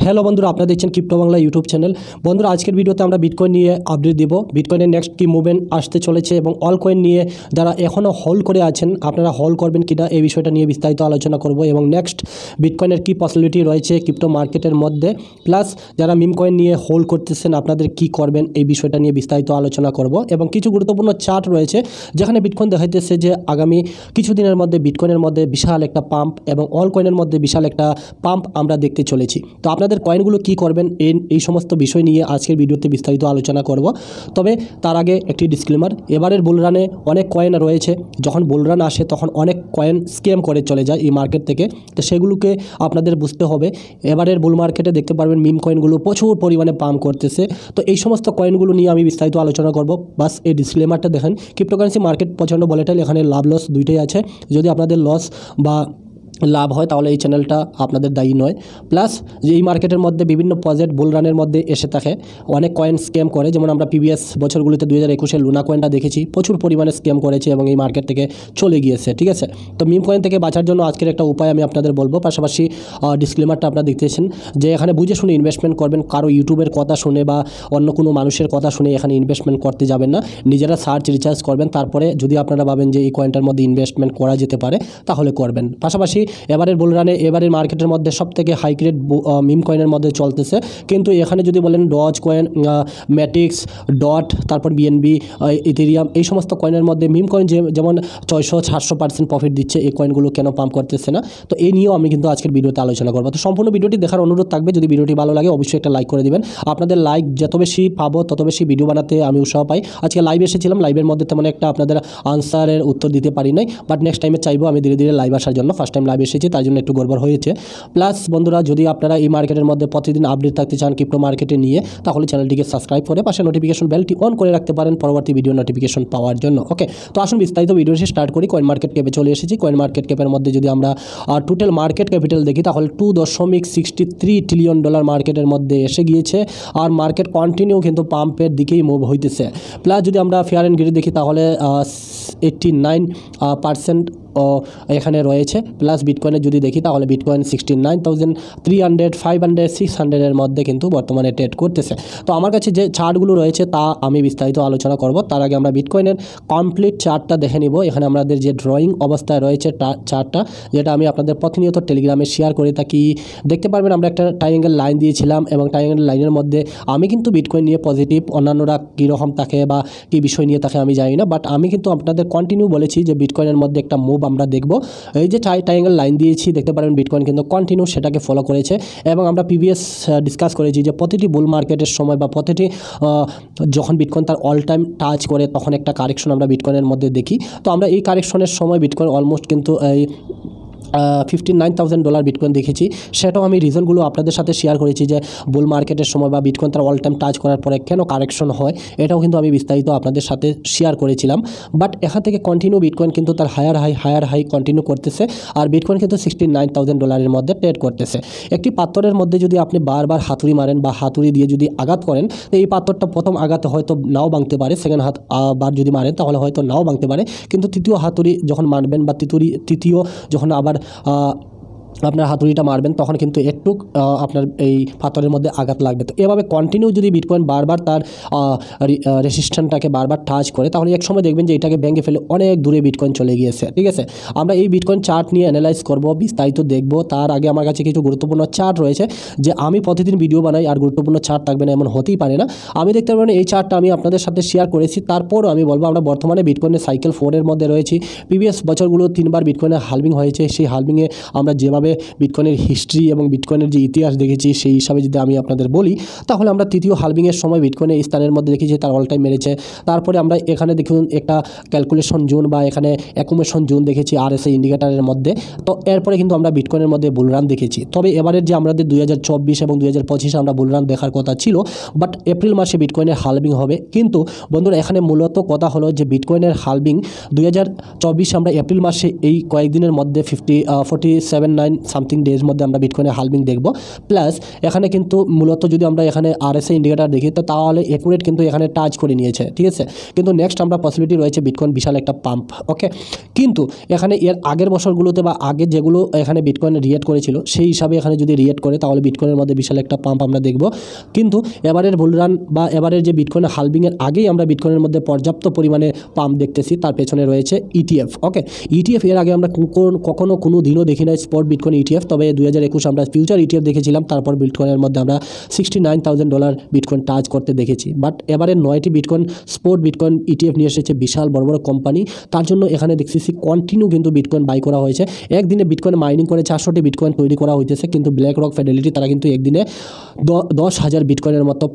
Hello বন্ধুরা, আপনারা দেখছেন ক্রিপ্টো বাংলা ইউটিউব চ্যানেল। বন্ধুরা, আজকের ভিডিওতে আমরা বিটকয়েন নিয়ে আপডেট দিব। বিটকয়েনের নেক্সট কি মুভমেন্ট আসতে চলেছে এবং অল কয়েন নিয়ে যারা এখনও হোল্ড করে আছেন আপনারা হোল্ড করবেন কিনা এই বিষয়টা নিয়ে বিস্তারিত আলোচনা করব এবং নেক্সট বিটকয়েনের কি পসিবিলিটি রয়েছে ক্রিপ্টো মার্কেটের মধ্যে, প্লাস যারা মিম কয়েন নিয়ে হোল্ড করতেছেন আপনাদের কি করবেন এই বিষয়টা নিয়ে বিস্তারিত আলোচনা করব এবং কিছু গুরুত্বপূর্ণ চার্ট রয়েছে যেখানে বিটকয়েন দেখাইতেছে যে আগামী কিছুদিনের মধ্যে বিটকয়েনের মধ্যে বিশাল একটা পাম্প এবং অল কয়েনের মধ্যে বিশাল একটা পাম্প আমরা দেখতে চলেছি। তো আপনাদের কয়েনগুলো কি করবেন এই সমস্ত বিষয় নিয়ে আজকের ভিডিওতে বিস্তারিত আলোচনা করব। তবে তার আগে একটি ডিসক্লেমার, এবারের বুলরানে অনেক কয়েন রয়েছে, যখন বুলরান আসে তখন অনেক কয়েন স্ক্যাম করে চলে যায় এই মার্কেট থেকে, তো সেগুলোকে আপনাদের বুঝতে হবে। এবারের বুল মার্কেটে দেখতে পারবেন মিম কয়েনগুলো প্রচুর পরিমাণে পাম্প করতেছে, তো এই সমস্ত কয়েনগুলো নিয়ে আমি বিস্তারিত আলোচনা করব। বাস এই ডিসক্লেমারটা দেখেন, ক্রিপ্টোকারেন্সি মার্কেট প্রচণ্ড ভোলাটাইল, এখানে লাভ লস দুইটাই আছে। যদি আপনাদের লস বা লাভ হয় তাহলে এই চ্যানেলটা আপনাদের দায়ী নয়। প্লাস যে এই মার্কেটের মধ্যে বিভিন্ন প্রজেক্ট বুলরানের মধ্যে এসে থাকে, অনেক কয়েন স্ক্যাম করে, যেমন আমরা প্রিভিয়াস বছরগুলিতে 2021-এর লুনা কয়েনটা দেখেছি প্রচুর পরিমাণে স্ক্যাম করেছে এবং এই মার্কেট থেকে চলে গিয়েছে। ঠিক আছে, তো মিম কয়েন থেকে বাঁচার জন্য আজকের একটা উপায় আমি আপনাদের বলবো। পাশাপাশি ডিসক্লেমারটা আপনারা দেখতেছেন যে এখানে বুঝে শুনে ইনভেস্টমেন্ট করবেন, কারো ইউটিউবের কথা শুনে বা অন্য কোনো মানুষের কথা শুনে এখানে ইনভেস্টমেন্ট করতে যাবেন না। নিজেরা সার্চ রিসার্চ করবেন, তারপরে যদি আপনারা ভাবেন যে এই কয়েনটার মধ্যে ইনভেস্টমেন্ট করা যেতে পারে তাহলে করবেন। পাশাপাশি এবারের বুলরানে এবারের মার্কেটের মধ্যে সবথেকে হাই গ্রেড মিম কয়েনের মধ্যে চলতেছে, কিন্তু এখানে যদি বলেন ডজ কয়েন, ম্যাটিক্স, ডট, তারপর বিএনবি, ইথেরিয়াম, এই সমস্ত কয়েনের মধ্যে মিম কয়েন যেমন 600-700% প্রফিট দিচ্ছে, এই কয়েনগুলো কেন পাম্প করতেছে না, তো এই নিয়েও আমি কিন্তু আজকের ভিডিওতে আলোচনা করবো। তো সম্পূর্ণ ভিডিওটি দেখার অনুরোধ থাকবে। যদি ভিডিওটি ভালো লাগে অবশ্যই একটা লাইক করে দিবেন। আপনাদের লাইক যত বেশি পাবো তত বেশি ভিডিও বানাতে আমি উৎসাহ পাই। আজকে লাইভ এসেছিলাম, লাইভের মধ্যে তেমন একটা আপনাদের আনসারের উত্তর দিতে পারি নাই, বাট নেক্সট টাইমে চাইবো আমি ধীরে ধীরে লাইভ আসার জন্য। ফার্স্ট টাইম লাইভ এসেছি তার জন্য একটু গড়বড় হয়েছে। প্লাস বন্ধুরা, যদি আপনারা এই মার্কেটের মধ্যে প্রতিদিন আপডেট থাকতে চান ক্রিপ্টো মার্কেটে নিয়ে, তাহলে চ্যানেলটিকে সাবস্ক্রাইব করে পাশে নোটিফিকেশন বেলটি অন করে রাখতে পারেন পরবর্তী ভিডিও নোটিফিকেশন পাওয়ার জন্য। ওকে, তো আসুন বিস্তারিত ভিডিওটি স্টার্ট করি। কয়েন মার্কেট ক্যাপে চলে এসেছি। কয়েন মার্কেট ক্যাপের মধ্যে যদি আমরা টোটাল মার্কেট ক্যাপিটাল দেখি তাহলে $2.63 ট্রিলিয়ন মার্কেটের মধ্যে এসে গিয়েছে, আর মার্কেট কন্টিনিউ কিন্তু পাম্পের দিকেই মুভ হইতেছে। প্লাস যদি আমরা ফেয়ার অ্যান্ড গ্রিড দেখি তাহলে 89% এখানে রয়েছে। প্লাস বিটকয়েনে যদি দেখি তাহলে বিটকয়েন 69,300, 500, 600-এর মধ্যে কিন্তু বর্তমানে ট্রেড করতেছে। তো আমার কাছে যে চার্টগুলো রয়েছে তা আমি বিস্তারিত আলোচনা করব। তার আগে আমরা বিটকয়েনের কমপ্লিট চার্টটা দেখে নিব। এখানে আমাদের যে ড্রয়িং অবস্থায় রয়েছে চার্টটা, যেটা আমি আপনাদের প্রতিনিয়ত টেলিগ্রামে শেয়ার করে থাকি, দেখতে পারবেন আমরা একটা ট্রায়াঙ্গেল লাইন দিয়েছিলাম এবং ট্রায়াঙ্গেল লাইনের মধ্যে আমি কিন্তু বিটকয়েন নিয়ে পজিটিভ, অন্যান্যরা কীরকম থাকে বা কী বিষয় নিয়ে থাকে আমি জানি না, বাট আমি কিন্তু আপনাদের কন্টিনিউ বলেছি যে বিটকয়েনের মধ্যে একটা মুভ আমরা দেখব। এই যে ট্রায়াঙ্গেল লাইন দিয়েছি দেখতে পারেন বিটকয়েন কিন্তু কন্টিনিউ সেটাকে ফলো করেছে এবং আমরা প্রিভিয়াস ডিসকাস করেছি যে প্রতিটি বুল মার্কেটের সময় বা প্রতিটি যখন বিটকয়েন তার অল টাইম টাচ করে তখন একটা কারেকশন আমরা বিটকয়েনের মধ্যে দেখি। তো আমরা এই কারেকশনের সময় বিটকয়েন অলমোস্ট কিন্তু এই $59,000 বিটকয়েন দেখেছি। সেটাও আমি রিজনগুলো আপনাদের সাথে শেয়ার করেছি যে বুল মার্কেটের সময় বা বিটকয়েন তার অল টাইম টাচ করার পরে কেন কারেকশন হয়, এটাও কিন্তু আমি বিস্তারিত আপনাদের সাথে শেয়ার করেছিলাম। বাট এখান থেকে কন্টিনিউ বিটকয়েন কিন্তু তার হায়ার হাই কন্টিনিউ করতেছে, আর বিটকয়েন কিন্তু $69,000 মধ্যে ট্রেড করতেছে। একটি পাথরের মধ্যে যদি আপনি বারবার হাতুড়ি মারেন বা হাতুড়ি দিয়ে যদি আঘাত করেন, তো এই পাথরটা প্রথম আঘাতে হয়তো নাও ভাঙতে পারে, সেকেন্ড বার যদি মারেন তাহলে হয়তো নাও ভাঙতে পারে, কিন্তু তৃতীয় হাতুড়ি যখন মারবেন বা তৃতীয় যখন আবার আপনার হাতুড়িটা মারবেন তখন কিন্তু একটু আপনার এই পাথরের মধ্যে আঘাত লাগবে। তো এভাবে কন্টিনিউ যদি বিটকয়েন বারবার তার রেসিস্ট্যান্টটাকে বারবার টাচ করে তাহলে এক সময় দেখবেন যে এটাকে ভেঙে ফেলে অনেক দূরে বিটকয়েন চলে গিয়েছে। ঠিক আছে, আমরা এই বিটকয়েন চার্ট নিয়ে অ্যানালাইজ করব, বিস্তারিত দেখব। তার আগে আমার কাছে কিছু গুরুত্বপূর্ণ চার্ট রয়েছে, যে আমি প্রতিদিন ভিডিও বানাই আর গুরুত্বপূর্ণ চার্ট থাকবে না এমন হতেই পারে না। আমি দেখতে পারেন এই চার্টটা আমি আপনাদের সাথে শেয়ার করেছি, তারপরও আমি বলবো আমরা বর্তমানে বিটকয়েনের সাইকেল 4-এর মধ্যে রয়েছি। প্রিভিয়াস বছরগুলো 3বার বিটকয়েনের হালভিং হয়েছে, সেই হালভিংয়ে আমরা যেভাবে বিটকয়েনের হিস্ট্রি এবং বিটকয়েনের যে ইতিহাস দেখেছি সেই হিসাবে যদি আমি আপনাদের বলি তাহলে আমরা তৃতীয় হালভিংয়ের সময় বিটকয়েনের স্থানের মধ্যে দেখেছি তার অল টাইম মেরেছে। তারপরে আমরা এখানে দেখুন একটা ক্যালকুলেশন জোন বা এখানে অ্যাকুমুলেশন জোন দেখেছি RSI ইন্ডিকেটারের মধ্যে। তো এরপরে কিন্তু আমরা বিটকয়েনের মধ্যে বুলরান দেখেছি। তবে এবারের যে আমাদের 2024 এবং 2025 আমরা বুলরান দেখার কথা ছিল, বাট এপ্রিল মাসে বিটকয়েনের হালভিং হবে। কিন্তু বন্ধুরা এখানে মূলত কথা হলো যে বিটকয়েনের হালভিং 2024 আমরা এপ্রিল মাসে এই কয়েকদিনের মধ্যে 47.9 সামথিং ডেজ মধ্যে আমরা বিটকয়েনের হালভিং দেখব। প্লাস এখানে কিন্তু মূলত যদি আমরা এখানে RSI ইন্ডিকেটার দেখি তো তাহলে একুরেট কিন্তু এখানে টাচ করে নিয়েছে, ঠিক আছে। কিন্তু নেক্সট আমরা পসিবিলিটি রয়েছে বিটকয়েন বিশাল একটা পাম্প, ওকে। কিন্তু এখানে এর আগের বছরগুলোতে বা আগে যেগুলো এখানে বিটকয়েন রিয়েক্ট করেছিল সেই হিসাবে এখানে যদি রিয়েক্ট করে তাহলে বিটকয়েনের মধ্যে বিশাল একটা পাম্প আমরা দেখব। কিন্তু এবারের বুলরান বা এবারের যে বিটকয়েন হালভিংয়ের আগেই আমরা বিটকয়েনের মধ্যে পর্যাপ্ত পরিমাণে পাম্প দেখতেছি, তার পেছনে রয়েছে ETF, ওকে। ETF এর আগে আমরা কখনো কোনো দিনও দেখি নাই স্পট বিটকয়েন ETF, তবে 2021 আমরা ফিউচার ETF দেখেছিলাম, তারপর বিটকয়েনের মধ্যে আমরা $69,000 বিটকয়েন টাচ করতে দেখেছি। বাট এবারে 9টি বিটকয়েন স্পট বিটকয়েন ETF নিয়ে এসেছে বিশাল বড় বড় কোম্পানি, তার জন্য এখানে দেখতেছি কন্টিনিউ কিন্তু বিটকয়েন বাই করা হয়েছে। একদিনে বিটকয়েন মাইনিং করে 400টি বিটকয়েন তৈরি করা হইতেছে, কিন্তু ব্ল্যাক রক ফিডেলিটি তারা কিন্তু একদিনে 10,000 বিটকয়েনের মতো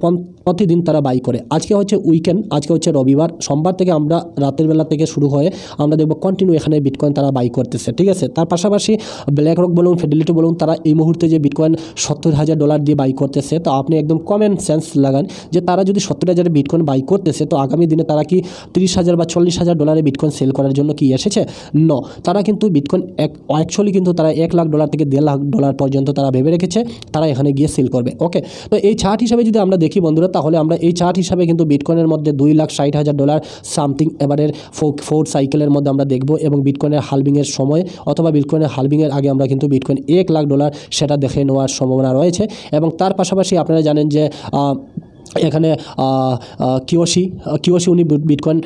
প্রতিদিন তারা বাই করে। আজকে হচ্ছে উইকেন্ড, আজকে হচ্ছে রবিবার, সোমবার থেকে আমরা রাতের বেলা থেকে শুরু হয়ে আমরা দেখব কন্টিনিউ এখানে বিটকয়েন তারা বাই করতেছে, ঠিক আছে। তার পাশাপাশি ব্ল্যাক রক বলুন, ফিডেলিটি বলুন, তারা এই মুহূর্তে যে বিটকয়েন $70,000 দিয়ে বাই করতেছে, তো আপনি একদম কমন সেন্স লাগান যে তারা যদি 70,000 বিটকয়েন বাই করতেছে তো আগামী দিনে তারা কি $30,000 বা $40,000 বিটকয়েন সেল করার জন্য কি এসেছে? ন, তারা কিন্তু বিটকয়েন অ্যাকচুয়ালি কিন্তু তারা $1,00,000 থেকে $1,50,000 পর্যন্ত তারা ভেবে রেখেছে তারা এখানে গিয়ে সেল করবে, ওকে। তো এই চার্ট হিসাবে যদি আমরা দেখি বন্ধুরা, তাহলে আমরা এই চার্ট হিসাবে কিন্তু বিটকয়েনের মধ্যে $2,60,000 সামথিং এবারের 4 সাইকেলের মধ্যে আমরা দেখব, এবং বিটকয়েনের হালভিংয়ের সময় অথবা বিটকয়েনের হালভিংয়ের আগে আমরা কিন্তু বিটকয়েন $1,00,000 সেটা দেখে নেওয়ার সম্ভাবনা রয়েছে। এবং তার পাশাপাশি আপনারা জানেন যে এখানে কিওসি উনি বিটকয়েন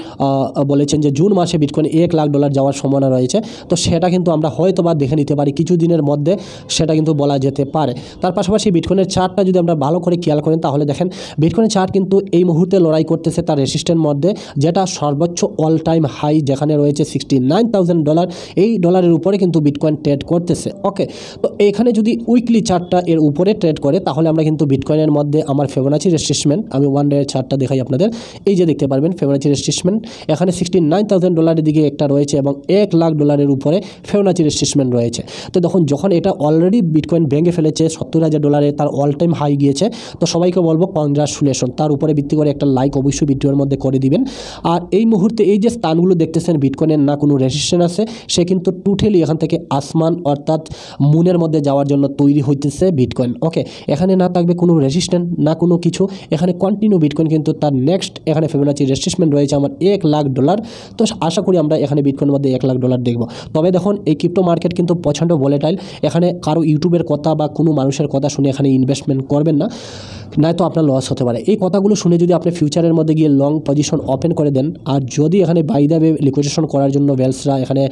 বলেছেন যে জুন মাসে বিটকয়েন $1,00,000 যাওয়ার সম্ভাবনা রয়েছে, তো সেটা কিন্তু আমরা হয়তো বা দেখে নিতে পারি কিছু দিনের মধ্যে, সেটা কিন্তু বলা যেতে পারে। তার পাশাপাশি বিটকয়েনের চার্টটা যদি আমরা ভালো করে খেয়াল করেন তাহলে দেখেন বিটকয়েনের চার্ট কিন্তু এই মুহূর্তে লড়াই করতেছে তার রেসিস্ট্যান্ট মধ্যে, যেটা সর্বোচ্চ অল টাইম হাই যেখানে রয়েছে $69,000, এই ডলারের উপরে কিন্তু বিটকয়েন ট্রেড করতেছে, ওকে। তো এখানে যদি উইকলি চার্টটা এর উপরে ট্রেড করে তাহলে আমরা কিন্তু বিটকয়েনের মধ্যে আমার ফিবোনাচি রেসিস্ট্যান্ট, আমি ওয়ান ডে চার্টটা দেখাই আপনাদের, এই যে দেখতে পারবেন ফিবোনাচি রেসিস্ট্যান্ট এখানে $69,000 দিকে একটা রয়েছে এবং $1,00,000 উপরে ফিবোনাচি রেসিস্ট্যান্ট রয়েছে। তো যখন এটা অলরেডি বিটকয়েন ভেঙে ফেলেছে $70,000 তার অল টাইম হাই গিয়েছে, তো সবাইকে বলবো কংগ্রাচুলেশন, তার উপরে ভিত্তি করে একটা লাইক অবশ্যই ভিডিওর মধ্যে করে দিবেন। আর এই মুহূর্তে এই যে স্থানগুলো দেখতেছেন বিটকয়েনের না কোনো রেসিস্ট্যান্ট আছে, সে কিন্তু টোটালি এখান থেকে আসমান অর্থাৎ মুনের মধ্যে যাওয়ার জন্য তৈরি হইতেছে বিটকয়েন, ওকে। এখানে না থাকবে কোনো রেসিস্ট্যান্ট না কোনো কিছু, এখানে কন্টিনিউ বিটকয়েন কিন্তু তার নেক্সট এখানে ফিবোনাচি রেসিস্ট্যান্ট রয়েছে আমার $1,00,000, তো আশা করি আমরা এখানে বিটকয়েনের মধ্যে $1,00,000 দেখব। তবে দেখুন এই ক্রিপ্টো মার্কেট কিন্তু প্রচণ্ড ভোলেটাইল, এখানে কারো ইউটিউবের কথা বা কোনো মানুষের কথা শুনে এখানে ইনভেস্টমেন্ট করবেন না, নয়তো আপনার লস হতে পারে। এই কথাগুলো শুনে যদি আপনি ফিউচারের মধ্যে গিয়ে লং পজিশন ওপেন করে দেন, আর যদি এখানে বাই দ্য ওয়ে লিকুইডেশন করার জন্য ভেলসরা এখানে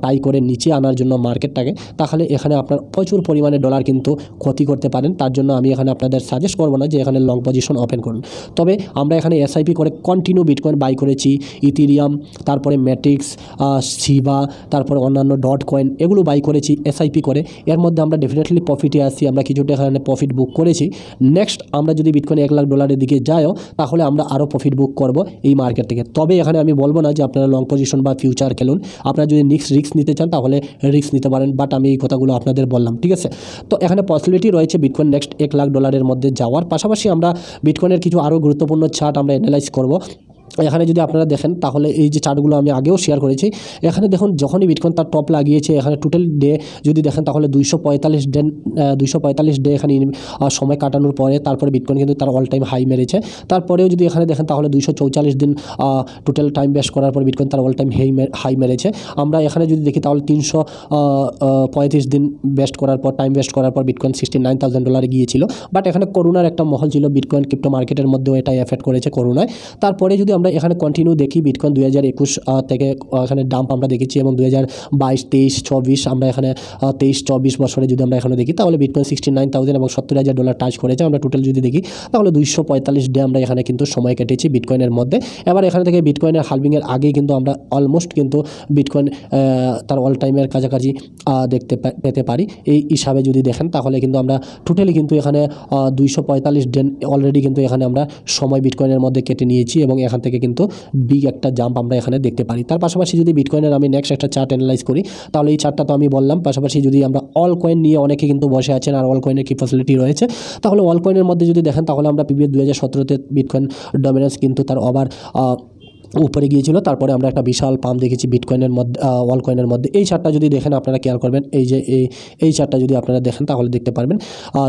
টাই করে নিচে আনার জন্য মার্কেটটাকে, তাহলে এখানে আপনার প্রচুর পরিমাণে ডলার কিন্তু ক্ষতি করতে পারেন। তার জন্য আমি এখানে আপনাদের সাজেস্ট করবো না যে এখানে লং পজিশন ওপেন করুন। তবে আমরা এখানে SIP করে কন্টিনিউ বিটকয়েন বাই করেছি, ইথেরিয়াম, তারপরে ম্যাট্রিক্স, শিবা, তারপরে অন্যান্য ডট কয়েন, এগুলো বাই করেছি SIP করে। এর মধ্যে আমরা ডেফিনেটলি প্রফিটে আসছি, আমরা কিছুটা এখানে প্রফিট বুক করেছি। নেক্সট আমরা যদি বিটকয়েন $1,00,000 দিকে যায়ও তাহলে আমরা আরও প্রফিট বুক করব এই মার্কেট থেকে। তবে এখানে আমি বলবো না যে আপনারা লং পজিশন বা ফিউচার খেলুন, আপনারা যদি রিস্ক নিতে চান তাহলে রিস্ক নিতে পারেন, বাট আমি এই কথাগুলো আপনাদের বললাম, ঠিক আছে। তো এখানে পসিবিলিটি রয়েছে বিটকয়েন নেক্সট $1,00,000 মধ্যে যাওয়ার। পাশাপাশি আমরা বিটকয়েনের কিছু আরও গুরুত্বপূর্ণ চার্ট আমরা অ্যানালাইজ করব। এখানে যদি আপনারা দেখেন তাহলে এই যে চার্টগুলো আমি আগেও শেয়ার করেছি, এখানে দেখুন যখনই বিটকয়েন তার টপ লাগিয়েছে এখানে টোটাল ডে যদি দেখেন তাহলে 245 ডে এখানে সময় কাটানোর পরে তারপরে বিটকয়েন কিন্তু তার অল টাইম হাই মেরেছে। তারপরেও যদি এখানে দেখেন তাহলে 244 দিন টোটাল টাইম বেস্ট করার পর বিটকয়েন তার অল টাইম হাই মেরেছে। আমরা এখানে যদি দেখি তাহলে 335 দিন বেস্ট করার পর টাইম বেস্ট করার পর বিটকয়েন $69,000 গিয়েছিল। বাট এখানে করোনার একটা মহল ছিল, বিটকয়েন ক্রিপ্টো মার্কেটের মধ্যেও এটা এফেক্ট করেছে করোনায়। তারপরে যদি আমরা এখানে কন্টিনিউ দেখি বিটকয়েন 2021 থেকে এখানে ডাম্প আমরা দেখেছি, এবং 2022, 23, 24 আমরা এখানে 23-24 বছরে যদি আমরা এখানে দেখি তাহলে বিটকয়েন 69,000 এবং $70,000 টাচ করেছে। আমরা টোটাল যদি দেখি তাহলে 245 ডে আমরা এখানে কিন্তু সময় কেটেছি বিটকয়েনের মধ্যে। এবার এখানে থেকে বিটকয়েনের হালভিংয়ের আগেই কিন্তু আমরা অলমোস্ট কিন্তু বিটকয়েন তার অল টাইমের কাছাকাছি পেতে পারি। এই হিসাবে যদি দেখেন তাহলে কিন্তু আমরা টোটালি কিন্তু এখানে 245 ডে অলরেডি কিন্তু এখানে আমরা সময় বিটকয়েনের মধ্যে কেটে নিয়েছি, এবং এখান থেকে কিন্তু বিগ একটা জাম্প আমরা এখানে দেখতে পারি। তার পাশাপাশি যদি বিটকয়েনের আমি নেক্সট একটা চার্ট অ্যানালাইজ করি তাহলে এই চার্টটা তো আমি বললাম। পাশাপাশি যদি আমরা অল কয়েন নিয়ে অনেকে কিন্তু বসে আছেন আর অল কয়েনের কি ফ্যাসিলিটি রয়েছে, তাহলে অল কয়েনের মধ্যে যদি দেখেন তাহলে আমরা প্রিভিয়াস 2017-তে বিটকয়েন ডমিনেন্স কিন্তু তার ওভার উপরে গিয়েছিল, তারপরে আমরা একটা বিশাল পাম্প দেখেছি বিটকয়েনের মধ্যে, অল কয়েনের মধ্যে। এই চার্টটা যদি দেখেন আপনারা খেয়াল করবেন, এই যে এই চার্টটা যদি আপনারা দেখেন তাহলে দেখতে পারবেন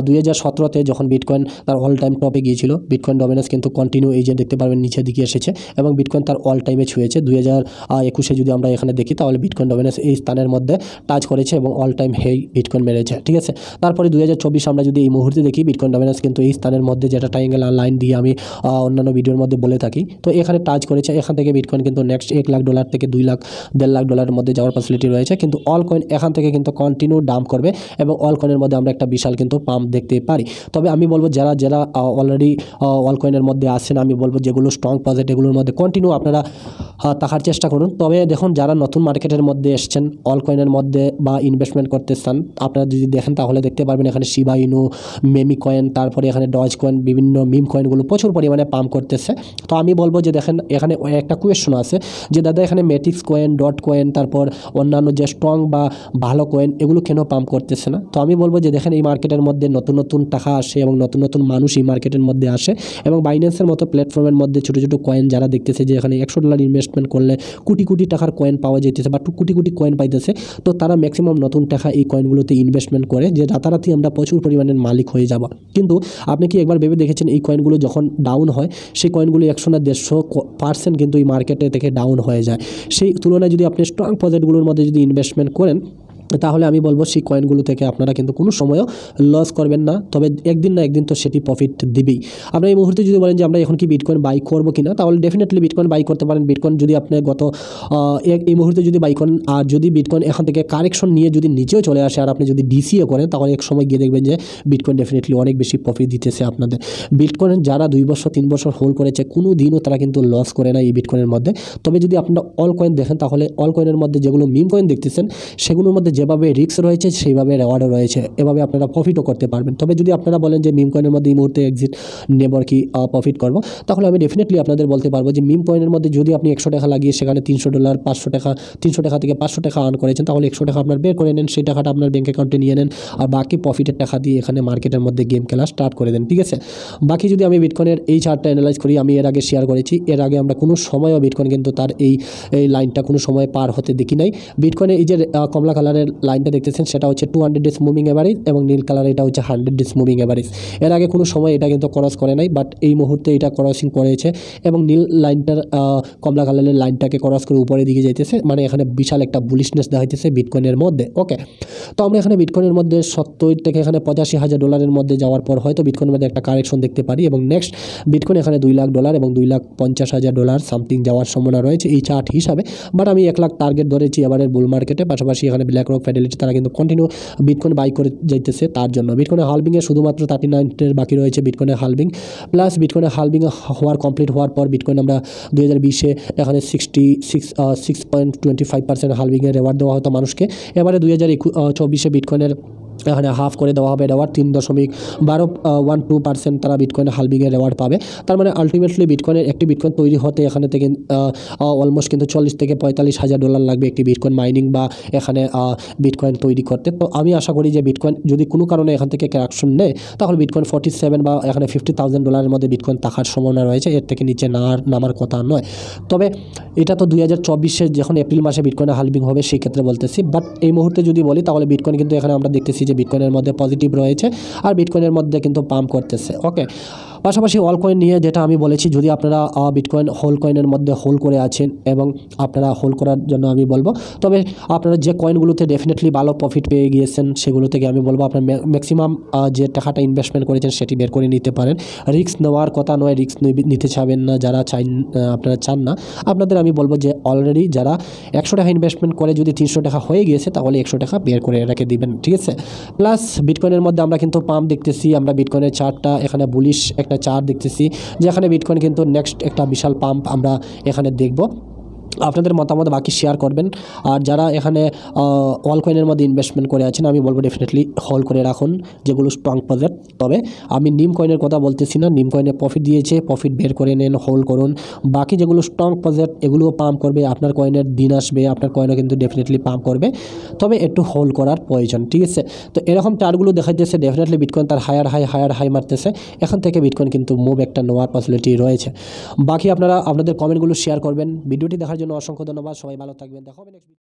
2017-তে যখন বিটকয়েন তার অল টাইম টপে গিয়েছিল, বিটকয়েন ডমিনেন্স কিন্তু কন্টিনিউ এই যে দেখতে পারবেন নিচের দিকে এসেছে এবং বিটকয়েন তার অল টাইমে ছুঁয়েছে। 2021-এ যদি আমরা এখানে দেখি তাহলে বিটকয়েন ডমিনেন্স এই স্থানের মধ্যে টাচ করেছে এবং অল টাইম হেই বিটকয়েন মেরেছে, ঠিক আছে। তারপরে 2024 আমরা যদি এই মুহূর্তে দেখি, বিটকয়েন ডমিনেন্স কিন্তু এই স্থানের মধ্যে, যেটা ট্রায়াঙ্গেল লাইন দিয়ে আমি অন্যান্য ভিডিওর মধ্যে বলে থাকি, তো এখানে টাচ করেছে। এখান থেকে বিটকয়েন কিন্তু নেক্সট $1 লাখ থেকে $2 লাখ $1.5 লাখ মধ্যে যাওয়ার ফ্যাসিলিটি রয়েছে, কিন্তু অল কয়েন এখান থেকে কিন্তু কন্টিনিউ ডাম্প করবে এবং অল কয়েনের মধ্যে আমরা একটা বিশাল কিন্তু পাম্প দেখতে পারি। তবে আমি বলবো যারা অলরেডি অল কয়েনের মধ্যে আসছেন, আমি বলবো যেগুলো স্ট্রং প্রজেক্ট এগুলোর মধ্যে কন্টিনিউ আপনারা থাকার চেষ্টা করুন। তবে দেখুন, যারা নতুন মার্কেটের মধ্যে এসছেন অল কয়েনের মধ্যে বা ইনভেস্টমেন্ট করতে চান, আপনারা যদি দেখেন তাহলে দেখতে পারবেন এখানে শিবা ইনু, মেমি কয়েন, তারপরে এখানে ডজ কয়েন, বিভিন্ন মিম কয়েনগুলো প্রচুর পরিমাণে পাম্প করতেছে। তো আমি বলবো যে দেখেন, এখানে একটা কোয়েশ্চন আছে যে দাদা এখানে ম্যাটিক্স কয়েন, ডট কয়েন, তারপর অন্যান্য যে স্ট্রং বা ভালো কয়েন এগুলো কেন পাম্প করতেছে না? তো আমি বলবো যে দেখেন, এই মার্কেটের মধ্যে নতুন নতুন টাকা আসে এবং নতুন নতুন মানুষ এই মার্কেটের মধ্যে আসে এবং বাইন্যান্সের মতো প্ল্যাটফর্মের মধ্যে ছোটো ছোটো কয়েন যারা দেখতেছে যে এখানে $100 ইনভেস্টমেন্ট করলে কোটি কোটি টাকার কয়েন পাওয়া যেতেছে বা কোটি কোটি কয়েন পাইতেছে, তো তারা ম্যাক্সিমাম নতুন টাকা এই কয়েনগুলোতে ইনভেস্টমেন্ট করে যে রাতারাতি আমরা প্রচুর পরিমাণের মালিক হয়ে যাব। কিন্তু আপনি কি একবার ভেবে দেখেছেন এই কয়েনগুলো যখন ডাউন হয়, সেই কয়েনগুলো 100 না 150% কিন্তু এই মার্কেটে থেকে ডাউন হয়ে যায়। সেই তুলনায় যদি আপনি স্ট্রং প্রজেক্টগুলোর মধ্যে যদি ইনভেস্টমেন্ট করেন, তাহলে আমি বলবো সেই কয়েনগুলো থেকে আপনারা কিন্তু কোনো সময়ও লস করবেন না, তবে একদিন না একদিন তো সেটি প্রফিট দিবেই। আপনারা এই মুহূর্তে যদি বলেন যে আমরা এখন কি বিটকয়েন বাই করবো কিনা, তাহলে ডেফিনেটলি বিটকয়েন বাই করতে পারেন। বিটকয়েন যদি আপনি এই মুহূর্তে যদি বাই করেন, আর যদি বিটকয়েন এখান থেকে কারেকশন নিয়ে যদি নিচেও চলে আসে আর আপনি যদি ডিসিএ করেন, তাহলে এক সময় গিয়ে দেখবেন যে বিটকয়েন ডেফিনেটলি অনেক বেশি প্রফিট দিতেছে আপনাদের। বিটকয়েন যারা 2 বছর 3 বছর হোল্ড করেছে, কোনো দিনও তারা কিন্তু লস করে না এই বিটকয়েনের মধ্যে। তবে যদি আপনারা অল কয়েন দেখেন, তাহলে অল কয়েনের মধ্যে যেগুলো মিম কয়েন দেখতেছেন, সেগুলোর মধ্যে যেভাবে রিস্ক রয়েছে সেইভাবে রেওয়ার্ডও রয়েছে, এভাবে আপনারা প্রফিটও করতে পারবেন। তবে যদি আপনারা বলেন যে মিম কয়েনের মধ্যে এই মুহূর্তে এক্সিট নেব কি প্রফিট করবো, তাহলে আমি ডেফিনেটলি আপনাদের বলতে পারবো যে মিম কয়েনের মধ্যে যদি আপনি $100 লাগিয়ে সেখানে $300 500 টাকা, 300 টাকা থেকে 500 টাকা আর্ন করেছেন, তাহলে 100 টাকা আপনার বের করে নেন, সেই টাকাটা আপনার ব্যাঙ্ক অ্যাকাউন্টে নিয়ে নেন আর বাকি প্রফিটের টাকা দিয়ে এখানে মার্কেটের মধ্যে গেম খেলা স্টার্ট করে দেন, ঠিক আছে। বাকি যদি আমি বিটকয়েনের এই চার্টটা অ্যানালাইজ করি, আমি এর আগে শেয়ার করেছি, এর আগে আমরা কোনো সময়ও বিটকয়েন কিন্তু তার এই লাইনটা কোনো সময় পার হতে দেখি নাই। বিটকয়েনের এই যে কমলা কালারের লাইনটা দেখতেছেন, সেটা হচ্ছে 200 ডেজ মুভিং এভারেজ এবং নীল কালার এটা হচ্ছে 100 ডেজ মুভিং এভারেজ। এর আগে কোনো সময় এটা কিন্তু ক্রস করে নাই, বাট এই মুহূর্তে এটা ক্রসিং করেছে এবং নীল লাইনটার কমলা কালারের লাইনটাকে ক্রস করে উপরের দিকে যাইতেছে, মানে এখানে বিশাল একটা বুলিশনেস দেখাইতেছে বিটকয়েনের মধ্যে। ওকে, তো আমরা এখানে বিটকয়েনের মধ্যে 70 থেকে এখানে $85,000 মধ্যে যাওয়ার পর হয়তো বিটকয়েনের মধ্যে একটা কারেকশন দেখতে পারি এবং নেক্সট বিটকয়েন এখানে $2 লাখ এবং $2,50,000 সামথিং যাওয়ার সম্ভাবনা রয়েছে এই চার্ট হিসাবে। বাট আমি 1 লাখ টার্গেট ধরেছি এবারের বুল মার্কেটে। পাশাপাশি এখানে ব্ল্যাক রক, ফিডেলিটি তারা কিন্তু কন্টিনিউ বিটকয়েন বাই করে যাইতেছে। তার জন্য বিটকয়েনের হালভিংয়ে শুধুমাত্র 39 বাকি রয়েছে বিটকয়েনের হালভিং, প্লাস বিটকয়েনের হালভিং কমপ্লিট হওয়ার পর বিটকয়েন আমরা 2020-এ এখানে 6.25% হালভিংয়ের রেওয়ার্ড দেওয়া হতো মানুষকে। এবারে 2024-এ বিটকয়েনের এখানে হাফ করে দেওয়া হবে রেওয়ার্ড, 3.12% তারা বিটকয়েন হালভিংয়ের রেওয়ার্ড পাবে। তার মানে আলটিমেটলি বিটকয়েনের একটি বিটকয়েন তৈরি হতে এখানে থেকে অলমোস্ট কিন্তু $40,000 থেকে $45,000 লাগবে একটি বিটকয়েন মাইনিং বা এখানে বিটকয়েন তৈরি করতে। তো আমি আশা করি যে বিটকয়েন যদি কোনো কারণে এখান থেকে কারেকশন নেয়, তাহলে বিটকয়েন 47 বা এখানে $50,000 মধ্যে বিটকয়েন থাকার সম্ভাবনা রয়েছে, এর থেকে নিচে নামার কথা নয়। তবে এটা তো 2024-এ যখন এপ্রিল মাসে বিটকয়েনের হালভিং হবে সেই ক্ষেত্রে বলতেছি। বাট এই মুহূর্তে যদি বলি, তাহলে বিটকয়েন কিন্তু এখানে আমরা দেখতেছি যে বিটকয়েনের মধ্যে পজিটিভ রয়েছে আর বিটকয়েনের মধ্যে কিন্তু পাম্প করতেছে। ওকে, পাশাপাশি অল কয়েন নিয়ে যেটা আমি বলেছি, যদি আপনারা বিটকয়েন হোল কয়েনের মধ্যে হোল্ড করে আছেন এবং আপনারা হোল্ড করার জন্য আমি বলবো, তবে আপনারা যে কয়েনগুলোতে ডেফিনেটলি ভালো প্রফিট পেয়ে গিয়েছেন সেগুলো থেকে আমি বলবো আপনার ম্যাক্সিমাম যে টাকাটা ইনভেস্টমেন্ট করেছেন সেটি বের করে নিতে পারেন। রিস্ক নেওয়ার কথা নয়, রিস্ক নিতে চাবেন না যারা আপনারা চান না, আপনাদের আমি বলবো যে অলরেডি যারা $100 ইনভেস্টমেন্ট করে যদি $300 হয়ে গিয়েছে, তাহলে $100 বের করে রেখে দিবেন, ঠিক আছে। প্লাস বিটকয়েনের মধ্যে আমরা কিন্তু পাম্প দেখতেছি, আমরা বিটকয়েনের চার্টটা এখানে বুলিশ একটা চার্ট দেখতেছি, যেখানে বিটকয়েন কিন্তু নেক্সট একটা বিশাল পাম্প আমরা এখানে দেখব। আপনাদের মতামত বাকি শেয়ার করবেন। আর যারা এখানে অল কয়েনের মধ্যে ইনভেস্টমেন্ট করে আছেন, আমি বলবো ডেফিনেটলি হোল্ড করে রাখুন যেগুলো স্ট্রং প্রজেক্ট। তবে আমি নিম কয়েনের কথা বলতেছি না, নিম কয়েনে প্রফিট দিয়েছে, প্রফিট বের করে নেন, হোল্ড করুন। বাকি যেগুলো স্ট্রং প্রজেক্ট এগুলোও পাম্প করবে, আপনার কয়েনের দিন আসবে, আপনার কয়েনও কিন্তু ডেফিনেটলি পাম্প করবে, তবে একটু হোল্ড করার প্রয়োজন, ঠিক আছে। তো এরকম চার্টগুলো দেখাইতেছে ডেফিনেটলি বিটকয়েন তার হায়ার হাই মারতেছে, এখান থেকে বিটকয়েন কিন্তু মুভ একটা নেওয়ার পসিবিলিটি রয়েছে। বাকি আপনারা আপনাদের কমেন্টগুলো শেয়ার করবেন। ভিডিওটি দেখার জন্য অসংখ্য ধন্যবাদ, সবাই ভালো থাকবেন, দেখা হবে নেক্সট।